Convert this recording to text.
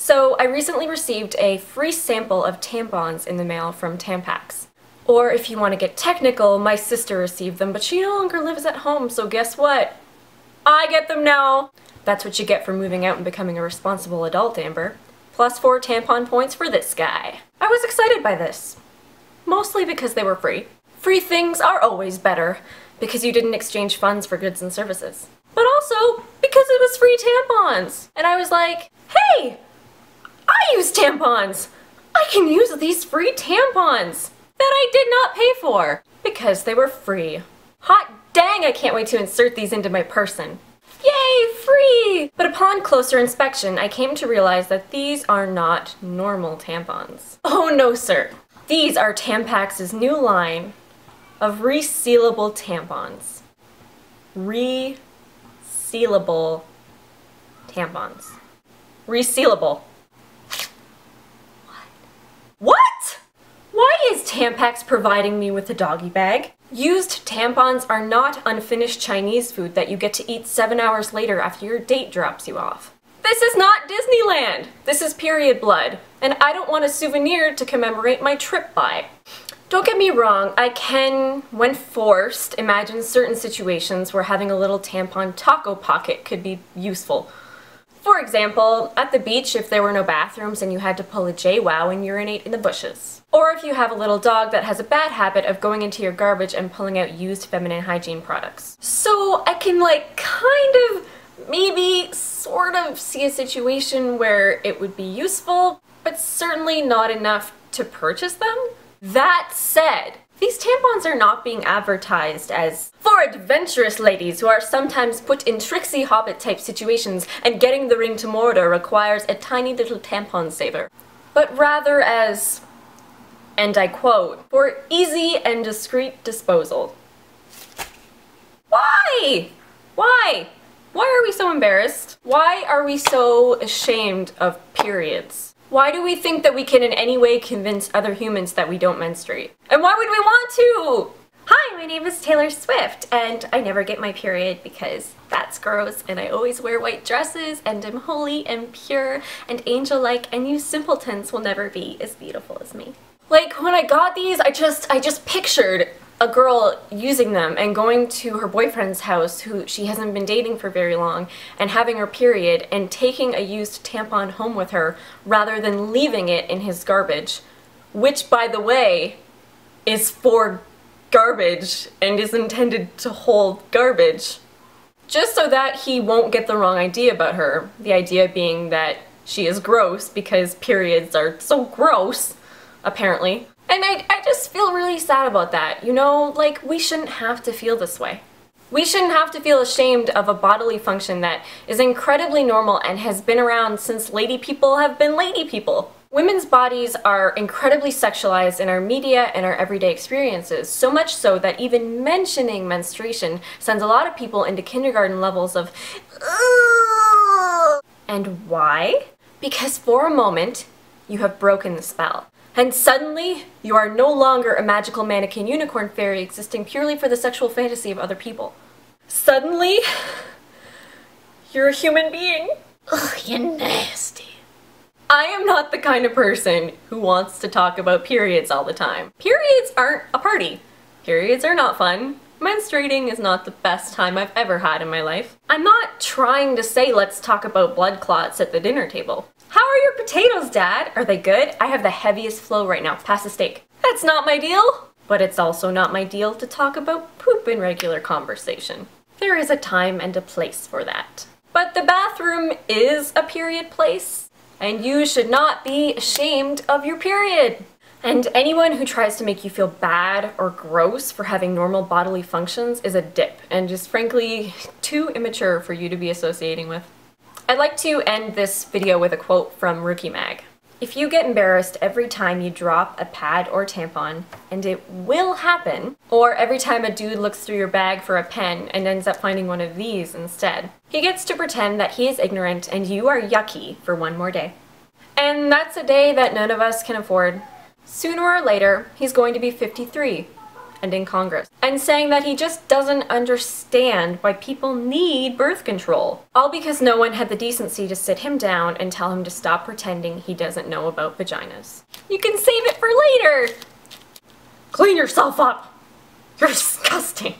So I recently received a free sample of tampons in the mail from Tampax. Or if you want to get technical, my sister received them, but she no longer lives at home, so guess what? I get them now! That's what you get for moving out and becoming a responsible adult, Amber. +4 tampon points for this guy. I was excited by this. Mostly because they were free. Free things are always better, because you didn't exchange funds for goods and services. But also, because it was free tampons! And I was like, hey! I use tampons! I can use these free tampons! That I did not pay for! Because they were free. Hot dang, I can't wait to insert these into my person. Yay, free! But upon closer inspection, I came to realize that these are not normal tampons. Oh no, sir. These are Tampax's new line of resealable tampons. Resealable tampons. Resealable. What? Why is Tampax providing me with a doggy bag? Used tampons are not unfinished Chinese food that you get to eat 7 hours later after your date drops you off. This is not Disneyland! This is period blood, and I don't want a souvenir to commemorate my trip by. Don't get me wrong, I can, when forced, imagine certain situations where having a little tampon taco pocket could be useful. For example, at the beach if there were no bathrooms and you had to pull a JWoww and urinate in the bushes. Or if you have a little dog that has a bad habit of going into your garbage and pulling out used feminine hygiene products. So I can kind of, maybe, sort of see a situation where it would be useful, but certainly not enough to purchase them. That said, these tampons are not being advertised as for adventurous ladies who are sometimes put in tricksy hobbit-type situations and getting the ring to Mordor requires a tiny little tampon saver, but rather as, and I quote, for easy and discreet disposal. Why? Why? Why are we so embarrassed? Why are we so ashamed of periods? Why do we think that we can in any way convince other humans that we don't menstruate? And why would we want to? Hi, my name is Taylor Swift, and I never get my period because that's gross, and I always wear white dresses, and I'm holy and pure and angel-like, and you simpletons will never be as beautiful as me. Like, when I got these, I just pictured a girl using them and going to her boyfriend's house who she hasn't been dating for very long and having her period and taking a used tampon home with her rather than leaving it in his garbage, which, by the way, is for garbage and is intended to hold garbage. Just so that he won't get the wrong idea about her, the idea being that she is gross because periods are so gross, apparently. And I just feel really sad about that, you know? Like, we shouldn't have to feel this way. We shouldn't have to feel ashamed of a bodily function that is incredibly normal and has been around since lady people have been lady people. Women's bodies are incredibly sexualized in our media and our everyday experiences, so much so that even mentioning menstruation sends a lot of people into kindergarten levels of ugh. And why? Because for a moment, you have broken the spell. And suddenly, you are no longer a magical mannequin unicorn fairy existing purely for the sexual fantasy of other people. Suddenly, you're a human being. Ugh, you're nasty. I am not the kind of person who wants to talk about periods all the time. Periods aren't a party. Periods are not fun. Menstruating is not the best time I've ever had in my life. I'm not trying to say let's talk about blood clots at the dinner table. How are your potatoes, Dad? Are they good? I have the heaviest flow right now. Pass the steak. That's not my deal. But it's also not my deal to talk about poop in regular conversation. There is a time and a place for that. But the bathroom is a period place, and you should not be ashamed of your period. And anyone who tries to make you feel bad or gross for having normal bodily functions is a dip, and just frankly too immature for you to be associating with. I'd like to end this video with a quote from Rookie Mag. If you get embarrassed every time you drop a pad or tampon, and it will happen, or every time a dude looks through your bag for a pen and ends up finding one of these instead, he gets to pretend that he is ignorant and you are yucky for one more day. And that's a day that none of us can afford. Sooner or later, he's going to be 53. and in Congress, and saying that he just doesn't understand why people need birth control. All because no one had the decency to sit him down and tell him to stop pretending he doesn't know about vaginas. You can save it for later! Clean yourself up! You're disgusting!